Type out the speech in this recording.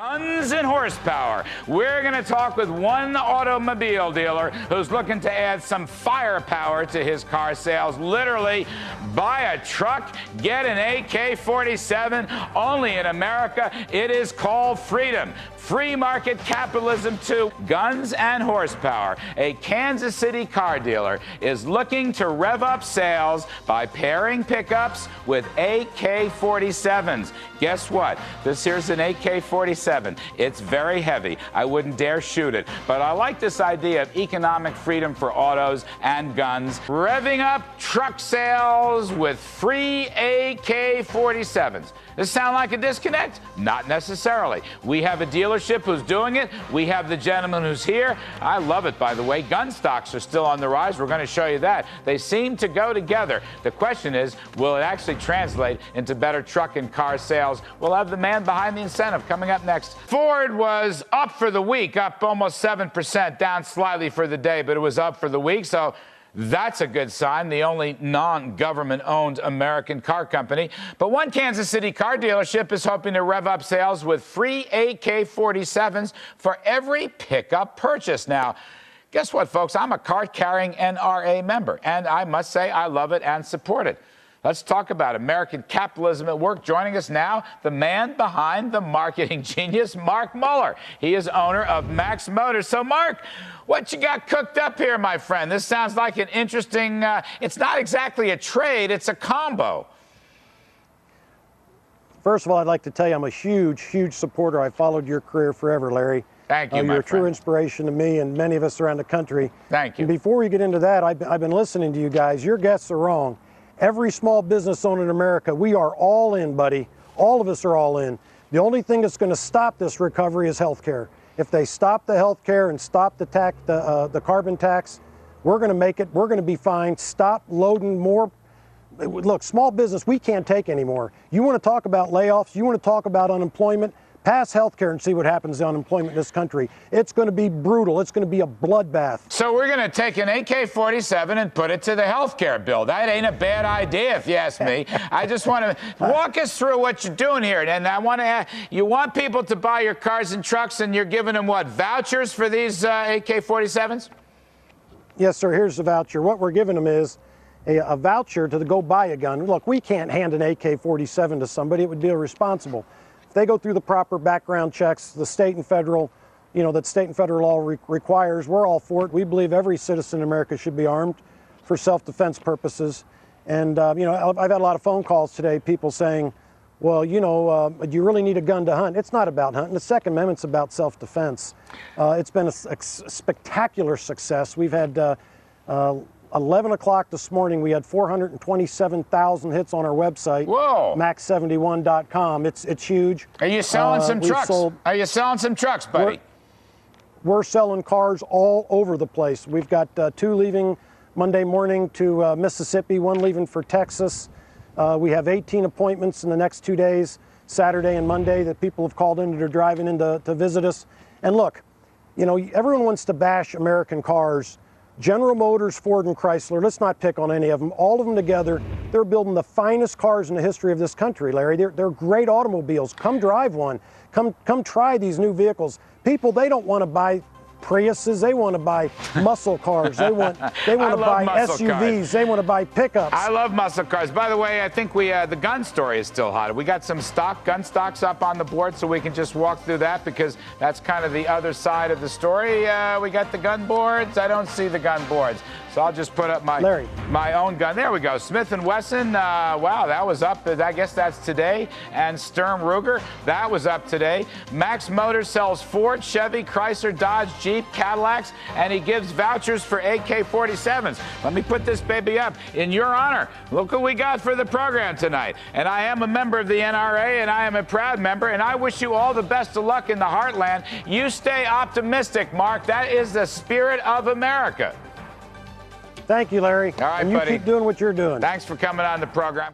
Guns and horsepower. We're going to talk with one automobile dealer who's looking to add some firepower to his car sales. Literally, buy a truck, get an AK-47. Only in America. It is called freedom. Free market capitalism too. Guns and horsepower. A Kansas City car dealer is looking to rev up sales by pairing pickups with AK-47s. Guess what? This here's an AK-47. It's very heavy. I wouldn't dare shoot it. But I like this idea of economic freedom for autos and guns. Revving up truck sales with free AK-47s. Does this sound like a disconnect? Not necessarily. We have a dealership who's doing it. We have the gentleman who's here. I love it, by the way. Gun stocks are still on the rise. We're going to show you that. They seem to go together. The question is, will it actually translate into better truck and car sales? We'll have the man behind the incentive coming up next. Ford was up for the week, up almost 7%, down slightly for the day, but it was up for the week, so that's a good sign, the only non-government-owned American car company. But one Kansas City car dealership is hoping to rev up sales with free AK-47s for every pickup purchase. Now, guess what, folks? I'm a card-carrying NRA member, and I must say I love it and support it. Let's talk about American capitalism at work. Joining us now, the man behind the marketing genius, Mark Muller. He is owner of Max Motors. So, Mark, what you got cooked up here, my friend? This sounds like an interesting, it's not exactly a trade, it's a combo. First of all, I'd like to tell you I'm a huge, huge supporter. I've followed your career forever, Larry. Thank you, my You're a friend. true inspiration to me and many of us around the country. Thank you. And before we get into that, I've been listening to you guys. Your guests are wrong. Every small business owner in America, we are all in, buddy. All of us are all in. The only thing that's going to stop this recovery is health care. If they stop the health care and stop the carbon tax, we're going to make it. We're going to be fine. Stop loading more. Look, small business, we can't take anymore. You want to talk about layoffs? You want to talk about unemployment? Pass health care and see what happens to unemployment in this country. It's going to be brutal. It's going to be a bloodbath. So we're going to take an AK-47 and put it to the health care bill. That ain't a bad idea, if you ask me. I just want to walk us through what you're doing here. And I want to, you want people to buy your cars and trucks, and you're giving them what, vouchers for these AK-47s? Yes, sir. Here's the voucher. What we're giving them is a voucher to go buy a gun. Look, we can't hand an AK-47 to somebody. It would be irresponsible. If they go through the proper background checks, the state and federal, that state and federal law requires, we're all for it. We believe every citizen in America should be armed for self-defense purposes. And, I've had a lot of phone calls today, people saying, well, do you really need a gun to hunt? It's not about hunting. The Second Amendment's about self-defense. It's been a spectacular success. We've had 11 o'clock this morning, we had 427,000 hits on our website. Whoa. Max71.com. It's huge. Are you selling some trucks? Are you selling some trucks, buddy? We're selling cars all over the place. We've got 2 leaving Monday morning to Mississippi, 1 leaving for Texas. We have 18 appointments in the next 2 days, Saturday and Monday, that people have called in that are driving in to visit us. And look, everyone wants to bash American cars. General Motors, Ford, and Chrysler, let's not pick on any of them. All of them together, they're building the finest cars in the history of this country, Larry. They're great automobiles. Come drive one. Come try these new vehicles. People, they don't want to buy Priuses. They want to buy muscle cars. They want to buy SUVs. Cars. They want to buy pickups. I love muscle cars. By the way, I think the gun story is still hot. We got some gun stocks up on the board, so we can just walk through that because that's kind of the other side of the story. We got the gun boards. I don't see the gun boards, so I'll just put up my own gun. There we go. Smith & Wesson. Wow, that was up. I guess that's today. And Sturm Ruger, that was up today. Max Motors sells Ford, Chevy, Chrysler, Dodge, Jeep, Cadillacs, and he gives vouchers for AK-47s. Let me put this baby up. In your honor, look what we got for the program tonight. And I am a member of the NRA, and I am a proud member, and I wish you all the best of luck in the heartland. You stay optimistic, Mark. That is the spirit of America. Thank you, Larry. All right, and you buddy. keep doing what you're doing. Thanks for coming on the program.